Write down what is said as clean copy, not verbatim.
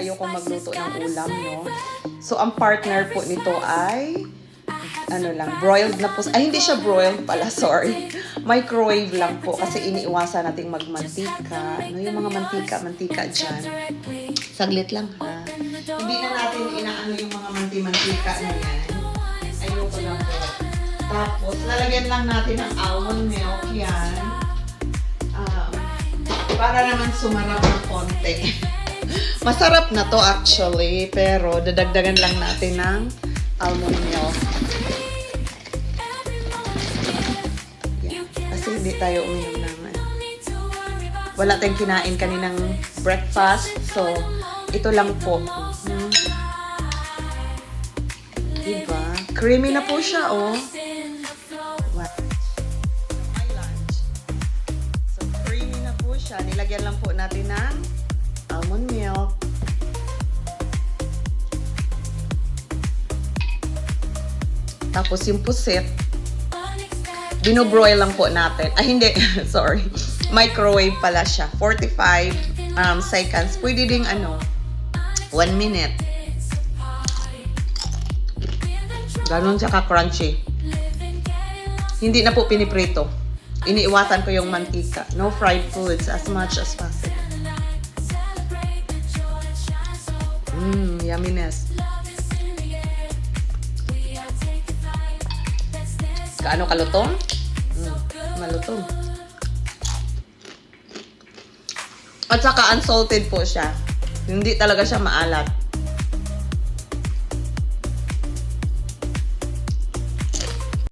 ayokong magluto ng ulam, no? So, ang partner po nito ay, broiled na po. Ay, hindi siya broiled pala, sorry. Microwave lang po kasi iniiwasan nating magmantika. Yung mga mantika dyan. Saglit lang, ha? Hindi na natin inaano yung mga mantika na yan. Ayoko lang po. Tapos, lalagyan lang natin ng almond milk yan. Para naman sumarap ng konti. Masarap na to actually, pero dadagdagan lang natin ng almond milk. Yeah. Kasi hindi tayo uminom ng wala tayong kinain kaninang breakfast, so ito lang po. Diba? Creamy na po siya, oh. Nilagyan lang po natin ng almond milk. Tapos yung pusit, binobroil lang po natin. Ay, hindi. Sorry. Microwave pala siya. 45 seconds. Pwede ding 1 minute. Ganon siya ka-crunchy. Hindi na po piniprito. Iniiwasan ko yung mantika. No fried foods as much as possible. Yumminess. Kaano kalutong? Malutong. At saka unsalted po siya. Hindi talaga siya maalat.